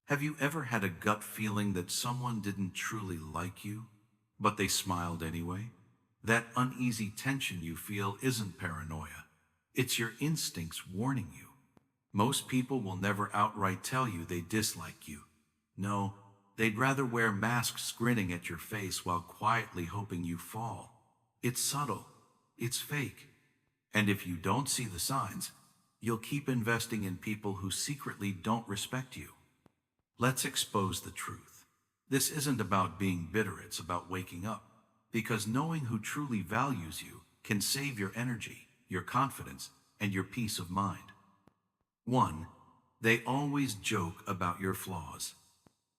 Have you ever had a gut feeling that someone didn't truly like you, but they smiled anyway? That uneasy tension you feel isn't paranoia. It's your instincts warning you. Most people will never outright tell you they dislike you. No, they'd rather wear masks grinning at your face while quietly hoping you fall. It's subtle. It's fake. And if you don't see the signs, you'll keep investing in people who secretly don't respect you. Let's expose the truth. This isn't about being bitter, it's about waking up. Because knowing who truly values you can save your energy, your confidence, and your peace of mind. 1. They always joke about your flaws.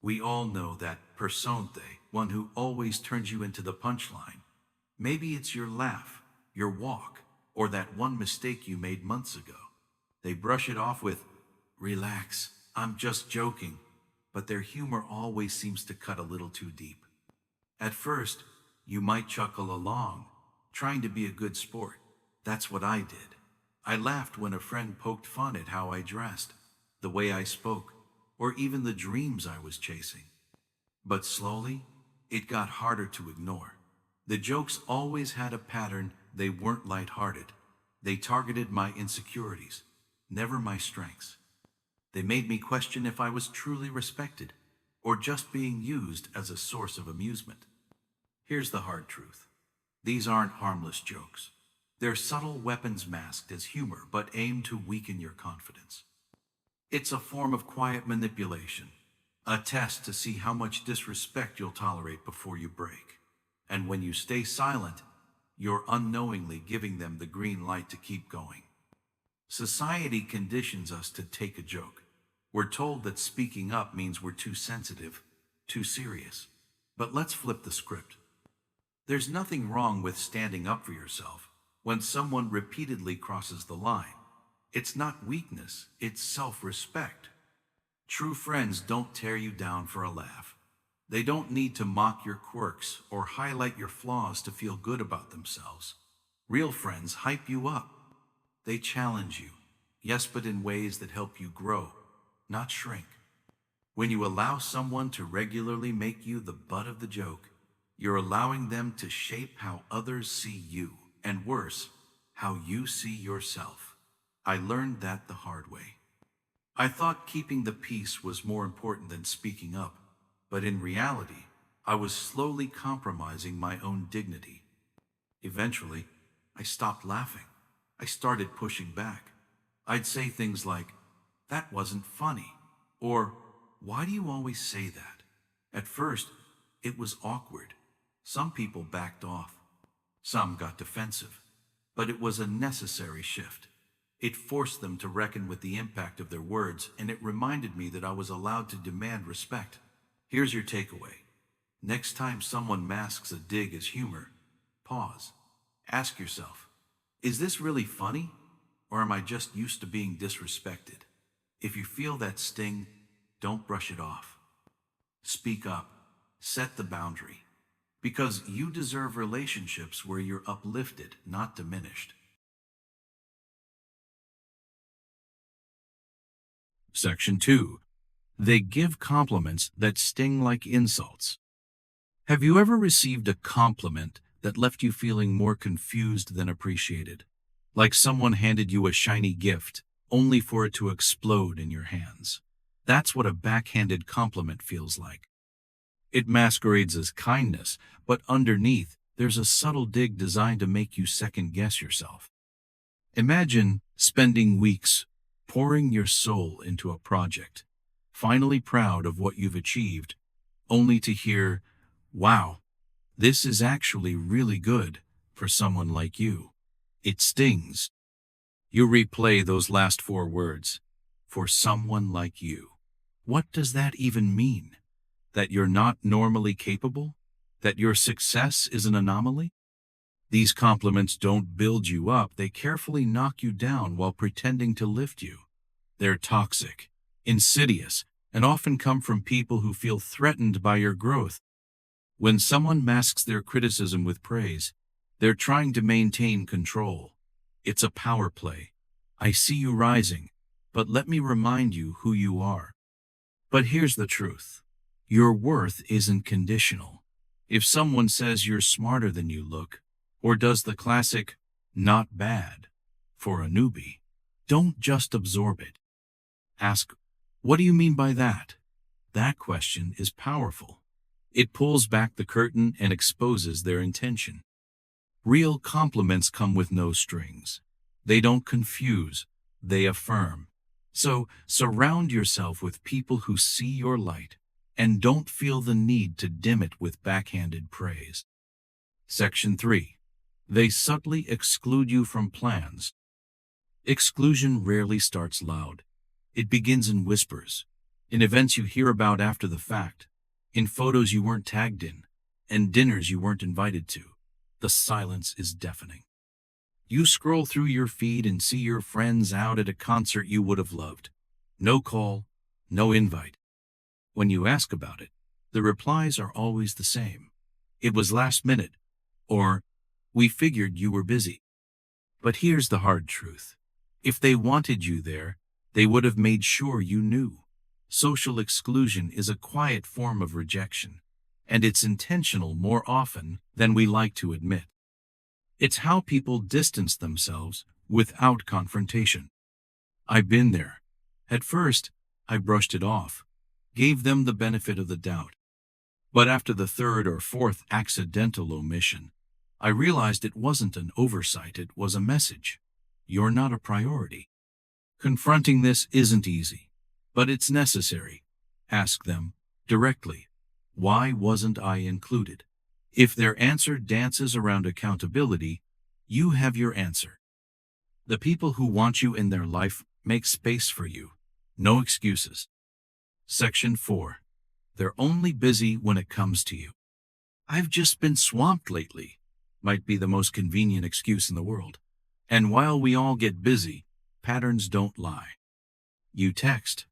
We all know that personte, one who always turns you into the punchline. Maybe it's your laugh, your walk, or that one mistake you made months ago. They brush it off with, "Relax, I'm just joking," but their humor always seems to cut a little too deep. At first, you might chuckle along, trying to be a good sport. That's what I did. I laughed when a friend poked fun at how I dressed, the way I spoke, or even the dreams I was chasing. But slowly, it got harder to ignore. The jokes always had a pattern. They weren't lighthearted. They targeted my insecurities, never my strengths. They made me question if I was truly respected, or just being used as a source of amusement. Here's the hard truth. These aren't harmless jokes. They're subtle weapons masked as humor, but aimed to weaken your confidence. It's a form of quiet manipulation, a test to see how much disrespect you'll tolerate before you break. And when you stay silent, you're unknowingly giving them the green light to keep going. Society conditions us to take a joke. We're told that speaking up means we're too sensitive, too serious. But let's flip the script. There's nothing wrong with standing up for yourself when someone repeatedly crosses the line. It's not weakness, it's self-respect. True friends don't tear you down for a laugh. They don't need to mock your quirks or highlight your flaws to feel good about themselves. Real friends hype you up. They challenge you, yes, but in ways that help you grow, not shrink. When you allow someone to regularly make you the butt of the joke, you're allowing them to shape how others see you, and worse, how you see yourself. I learned that the hard way. I thought keeping the peace was more important than speaking up, but in reality, I was slowly compromising my own dignity. Eventually, I stopped laughing. I started pushing back. I'd say things like, "That wasn't funny," or "Why do you always say that?" At first, it was awkward. Some people backed off. Some got defensive. But it was a necessary shift. It forced them to reckon with the impact of their words, and it reminded me that I was allowed to demand respect. Here's your takeaway. Next time someone masks a dig as humor, pause. Ask yourself, is this really funny, or am I just used to being disrespected? If you feel that sting, don't brush it off. Speak up. Set the boundary. Because you deserve relationships where you're uplifted, not diminished. Section 2. They give compliments that sting like insults. Have you ever received a compliment that left you feeling more confused than appreciated? Like someone handed you a shiny gift, only for it to explode in your hands. That's what a backhanded compliment feels like. It masquerades as kindness, but underneath, there's a subtle dig designed to make you second-guess yourself. Imagine spending weeks pouring your soul into a project, finally proud of what you've achieved, only to hear, "Wow, this is actually really good for someone like you." It stings. You replay those last four words, "for someone like you." What does that even mean? That you're not normally capable? That your success is an anomaly? These compliments don't build you up, they carefully knock you down while pretending to lift you. They're toxic, insidious, and often come from people who feel threatened by your growth. When someone masks their criticism with praise, they're trying to maintain control. It's a power play. I see you rising, but let me remind you who you are. But here's the truth. Your worth isn't conditional. If someone says you're smarter than you look, or does the classic, not bad, for a newbie, don't just absorb it. Ask, what do you mean by that? That question is powerful. It pulls back the curtain and exposes their intention. Real compliments come with no strings. They don't confuse, they affirm. So, surround yourself with people who see your light and don't feel the need to dim it with backhanded praise. Section 3. They subtly exclude you from plans. Exclusion rarely starts loud. It begins in whispers, in events you hear about after the fact, in photos you weren't tagged in, and dinners you weren't invited to. The silence is deafening. You scroll through your feed and see your friends out at a concert you would have loved. No call, no invite. When you ask about it, the replies are always the same. It was last minute, or we figured you were busy. But here's the hard truth. If they wanted you there, they would have made sure you knew. Social exclusion is a quiet form of rejection, and it's intentional more often than we like to admit. It's how people distance themselves without confrontation. I've been there. At first, I brushed it off, gave them the benefit of the doubt. But after the third or fourth accidental omission, I realized it wasn't an oversight, it was a message. You're not a priority. Confronting this isn't easy, but it's necessary. Ask them directly, why wasn't I included? If their answer dances around accountability, you have your answer. The people who want you in their life make space for you. No excuses. Section 4. They're only busy when it comes to you. I've just been swamped lately, might be the most convenient excuse in the world. And while we all get busy, patterns don't lie. You text.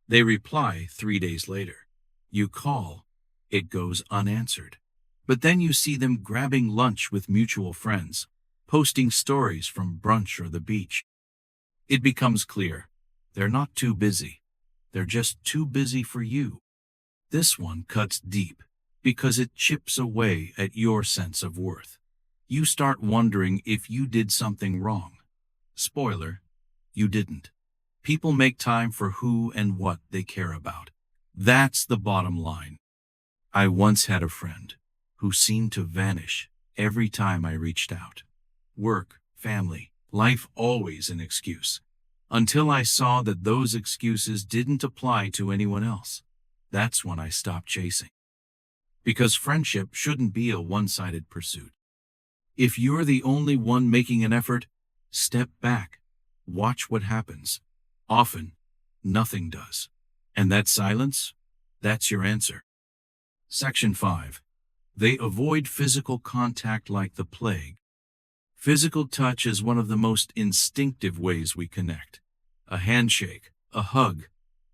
They reply 3 days later. You call. It goes unanswered. But then you see them grabbing lunch with mutual friends, posting stories from brunch or the beach. It becomes clear. They're not too busy. They're just too busy for you. This one cuts deep because it chips away at your sense of worth. You start wondering if you did something wrong. Spoiler, you didn't. People make time for who and what they care about. That's the bottom line. I once had a friend who seemed to vanish every time I reached out. Work, family, life, always an excuse. Until I saw that those excuses didn't apply to anyone else. That's when I stopped chasing. Because friendship shouldn't be a one-sided pursuit. If you're the only one making an effort, step back. Watch what happens. Often, nothing does. And that silence, that's your answer. Section 5. They avoid physical contact like the plague. Physical touch is one of the most instinctive ways we connect. A handshake, a hug,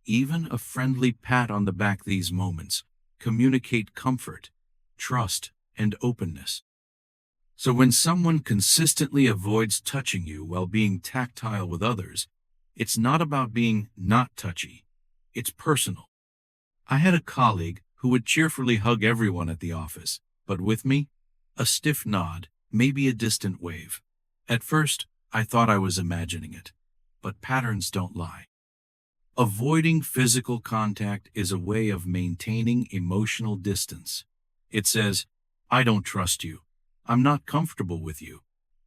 even a friendly pat on the back. These moments communicate comfort, trust, and openness. So when someone consistently avoids touching you while being tactile with others, it's not about being not touchy. It's personal. I had a colleague who would cheerfully hug everyone at the office, but with me, a stiff nod, maybe a distant wave. At first, I thought I was imagining it, but patterns don't lie. Avoiding physical contact is a way of maintaining emotional distance. It says, I don't trust you. I'm not comfortable with you.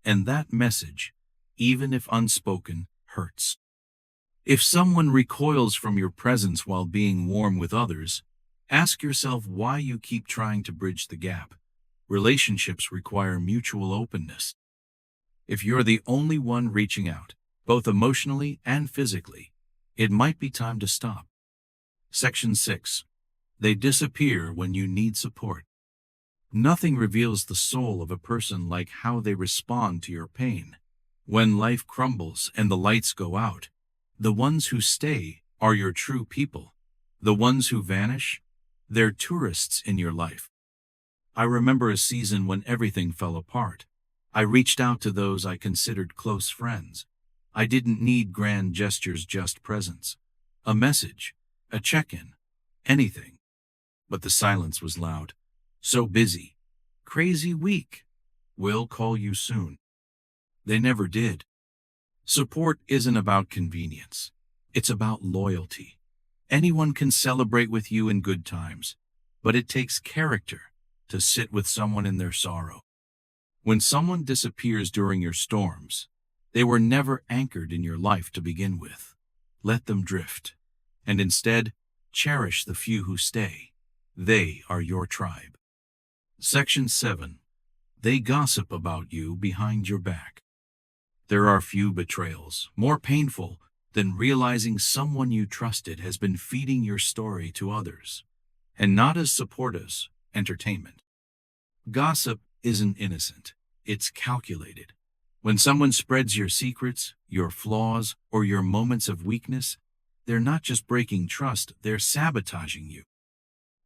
And that message, even if unspoken, hurts. If someone recoils from your presence while being warm with others, ask yourself why you keep trying to bridge the gap. Relationships require mutual openness. If you're the only one reaching out, both emotionally and physically, it might be time to stop. Section 6. They disappear when you need support. Nothing reveals the soul of a person like how they respond to your pain. When life crumbles and the lights go out, the ones who stay are your true people. The ones who vanish, they're tourists in your life. I remember a season when everything fell apart. I reached out to those I considered close friends. I didn't need grand gestures, just presence. A message, a check-in, anything. But the silence was loud. So busy. Crazy week. We'll call you soon. They never did. Support isn't about convenience. It's about loyalty. Anyone can celebrate with you in good times, but it takes character to sit with someone in their sorrow. When someone disappears during your storms, they were never anchored in your life to begin with. Let them drift, and instead, cherish the few who stay. They are your tribe. Section 7. They gossip about you behind your back. There are few betrayals more painful than realizing someone you trusted has been feeding your story to others, and not as support as entertainment. Gossip isn't innocent, it's calculated. When someone spreads your secrets, your flaws, or your moments of weakness, they're not just breaking trust, they're sabotaging you.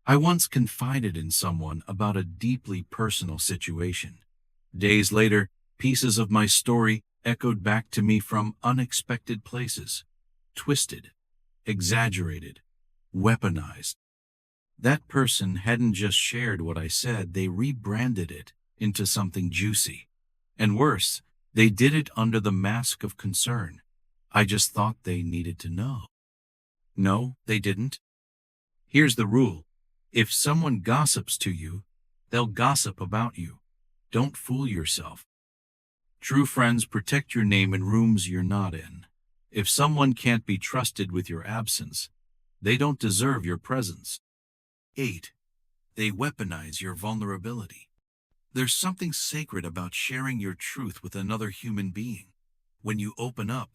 I once confided in someone about a deeply personal situation. Days later, pieces of my story echoed back to me from unexpected places. Twisted, exaggerated, weaponized. That person hadn't just shared what I said, they rebranded it into something juicy. And worse, they did it under the mask of concern. I just thought they needed to know. No, they didn't. Here's the rule. If someone gossips to you, they'll gossip about you. Don't fool yourself. True friends protect your name in rooms you're not in. If someone can't be trusted with your absence, they don't deserve your presence. 8. They weaponize your vulnerability. There's something sacred about sharing your truth with another human being. When you open up,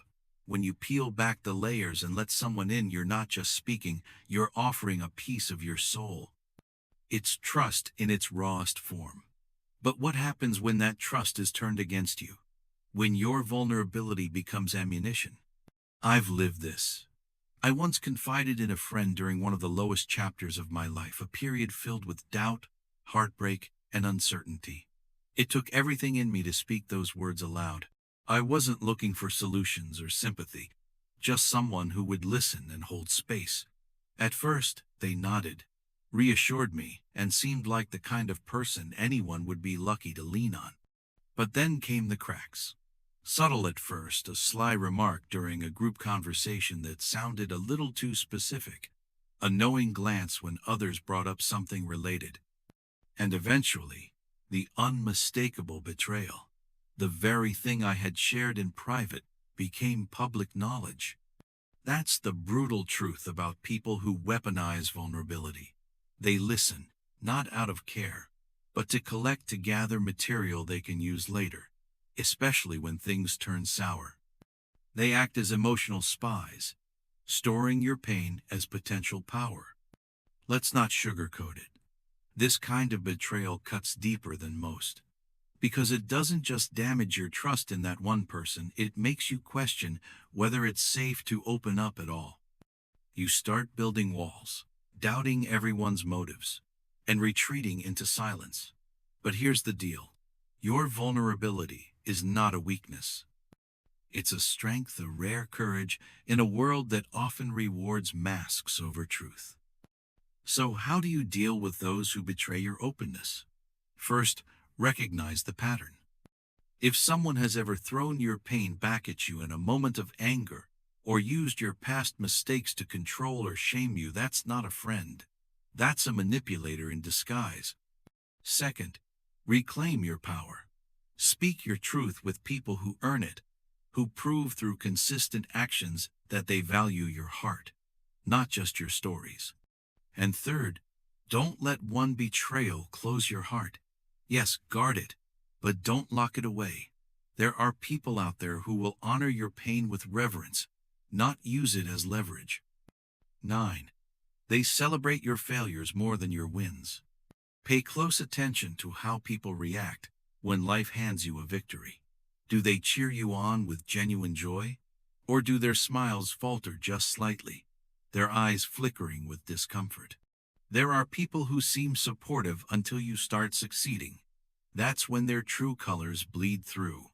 when you peel back the layers and let someone in, you're not just speaking, you're offering a piece of your soul. It's trust in its rawest form. But what happens when that trust is turned against you? When your vulnerability becomes ammunition? I've lived this. I once confided in a friend during one of the lowest chapters of my life, a period filled with doubt, heartbreak, and uncertainty. It took everything in me to speak those words aloud. I wasn't looking for solutions or sympathy, just someone who would listen and hold space. At first, they nodded, reassured me, and seemed like the kind of person anyone would be lucky to lean on. But then came the cracks. Subtle at first, a sly remark during a group conversation that sounded a little too specific, a knowing glance when others brought up something related, and eventually, the unmistakable betrayal. The very thing I had shared in private became public knowledge. That's the brutal truth about people who weaponize vulnerability. They listen, not out of care, but to gather material they can use later, especially when things turn sour. They act as emotional spies, storing your pain as potential power. Let's not sugarcoat it. This kind of betrayal cuts deeper than most. Because it doesn't just damage your trust in that one person, it makes you question whether it's safe to open up at all. You start building walls, doubting everyone's motives, and retreating into silence. But here's the deal. Your vulnerability is not a weakness. It's a strength, a rare courage in a world that often rewards masks over truth. So how do you deal with those who betray your openness? First, recognize the pattern. If someone has ever thrown your pain back at you in a moment of anger, or used your past mistakes to control or shame you, that's not a friend. That's a manipulator in disguise. Second, reclaim your power. Speak your truth with people who earn it, who prove through consistent actions that they value your heart, not just your stories. And third, don't let one betrayal close your heart. Yes, guard it, but don't lock it away. There are people out there who will honor your pain with reverence, not use it as leverage. 9. They celebrate your failures more than your wins. Pay close attention to how people react when life hands you a victory. Do they cheer you on with genuine joy? Or do their smiles falter just slightly, their eyes flickering with discomfort? There are people who seem supportive until you start succeeding. That's when their true colors bleed through.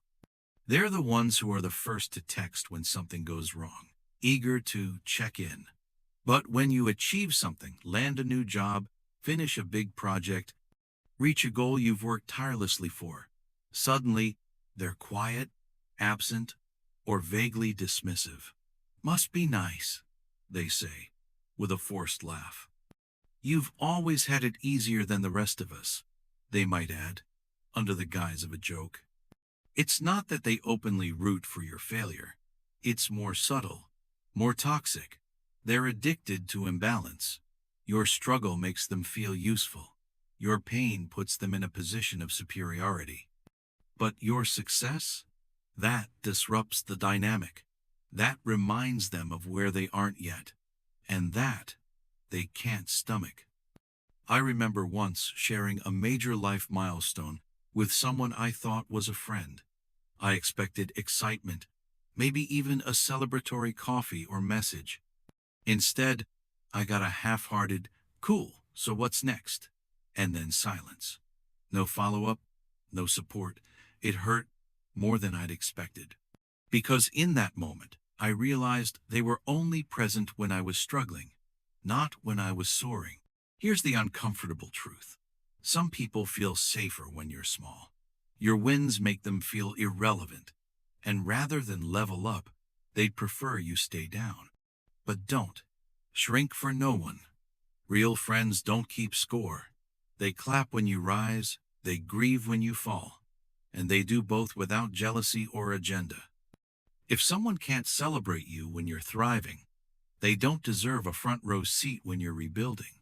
They're the ones who are the first to text when something goes wrong, eager to check in. But when you achieve something, land a new job, finish a big project, reach a goal you've worked tirelessly for, suddenly they're quiet, absent, or vaguely dismissive. Must be nice, they say, with a forced laugh. You've always had it easier than the rest of us, they might add, under the guise of a joke. It's not that they openly root for your failure. It's more subtle, more toxic. They're addicted to imbalance. Your struggle makes them feel useful. Your pain puts them in a position of superiority. But your success? That disrupts the dynamic. That reminds them of where they aren't yet. And that they can't stomach. I remember once sharing a major life milestone with someone I thought was a friend. I expected excitement, maybe even a celebratory coffee or message. Instead, I got a half-hearted, "Cool, so what's next?" And then silence. No follow-up, no support. It hurt more than I'd expected. Because in that moment, I realized they were only present when I was struggling, not when I was soaring. Here's the uncomfortable truth. Some people feel safer when you're small. Your wins make them feel irrelevant, and rather than level up, they'd prefer you stay down. But don't. Shrink for no one. Real friends don't keep score. They clap when you rise, they grieve when you fall, and they do both without jealousy or agenda. If someone can't celebrate you when you're thriving, they don't deserve a front row seat when you're rebuilding.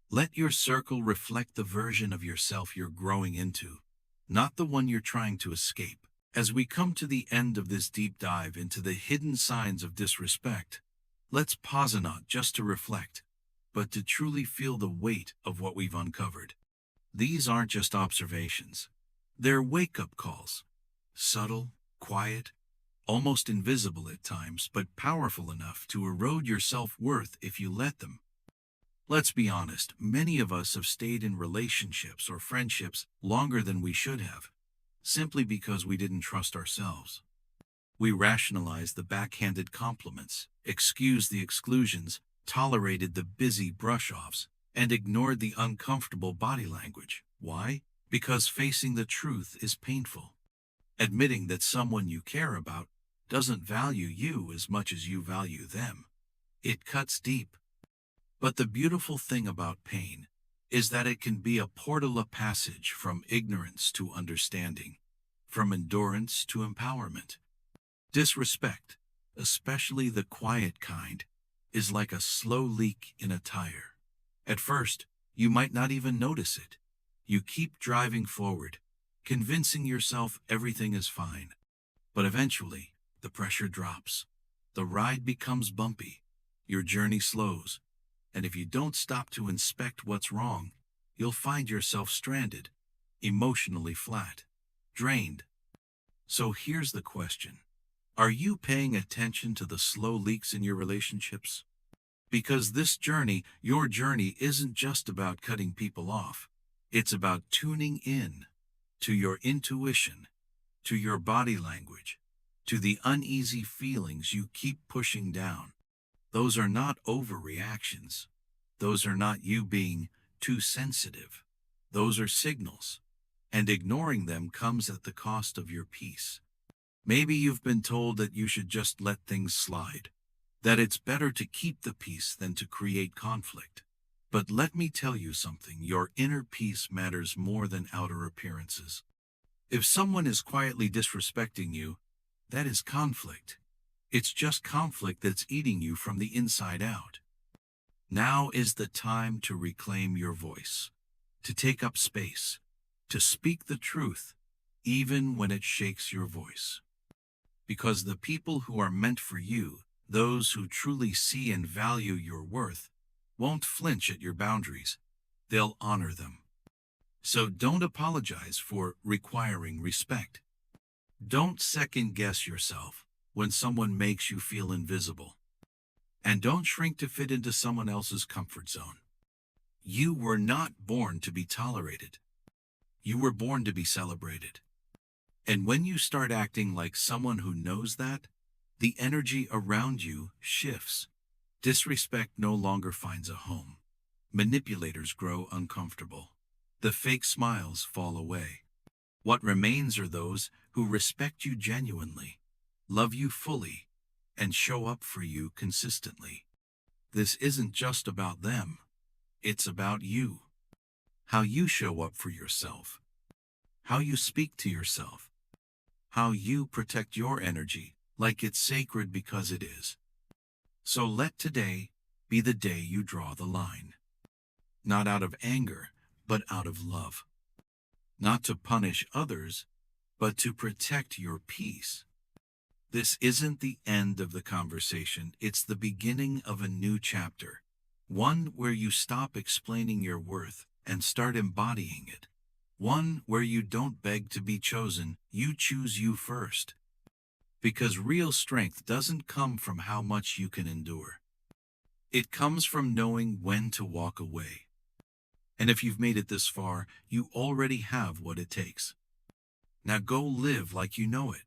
Let your circle reflect the version of yourself you're growing into, not the one you're trying to escape. As we come to the end of this deep dive into the hidden signs of disrespect, let's pause not just to reflect, but to truly feel the weight of what we've uncovered. These aren't just observations. They're wake-up calls. Subtle, quiet, almost invisible at times, but powerful enough to erode your self-worth if you let them. Let's be honest, many of us have stayed in relationships or friendships longer than we should have, simply because we didn't trust ourselves. We rationalized the backhanded compliments, excused the exclusions, tolerated the busy brush-offs, and ignored the uncomfortable body language. Why? Because facing the truth is painful. Admitting that someone you care about doesn't value you as much as you value them. It cuts deep. But the beautiful thing about pain is that it can be a portal of passage from ignorance to understanding, from endurance to empowerment. Disrespect, especially the quiet kind, is like a slow leak in a tire. At first, you might not even notice it. You keep driving forward, convincing yourself everything is fine. But eventually, the pressure drops. The ride becomes bumpy. Your journey slows. And if you don't stop to inspect what's wrong, you'll find yourself stranded, emotionally flat, drained. So here's the question. Are you paying attention to the slow leaks in your relationships? Because this journey, your journey, isn't just about cutting people off. It's about tuning in to your intuition, to your body language, to the uneasy feelings you keep pushing down. Those are not overreactions. Those are not you being too sensitive. Those are signals, and ignoring them comes at the cost of your peace. Maybe you've been told that you should just let things slide, that it's better to keep the peace than to create conflict. But let me tell you something, your inner peace matters more than outer appearances. If someone is quietly disrespecting you, that is conflict. It's just conflict that's eating you from the inside out. Now is the time to reclaim your voice, to take up space, to speak the truth, even when it shakes your voice. Because the people who are meant for you, those who truly see and value your worth, won't flinch at your boundaries. They'll honor them. So don't apologize for requiring respect. Don't second-guess yourself when someone makes you feel invisible. And don't shrink to fit into someone else's comfort zone. You were not born to be tolerated. You were born to be celebrated. And when you start acting like someone who knows that, the energy around you shifts. Disrespect no longer finds a home. Manipulators grow uncomfortable. The fake smiles fall away. What remains are those who respect you genuinely, love you fully, and show up for you consistently. This isn't just about them. It's about you. How you show up for yourself. How you speak to yourself. How you protect your energy like it's sacred because it is. So let today be the day you draw the line. Not out of anger, but out of love. Not to punish others, but to protect your peace. This isn't the end of the conversation, it's the beginning of a new chapter. One where you stop explaining your worth and start embodying it. One where you don't beg to be chosen, you choose you first. Because real strength doesn't come from how much you can endure. It comes from knowing when to walk away. And if you've made it this far, you already have what it takes. Now go live like you know it.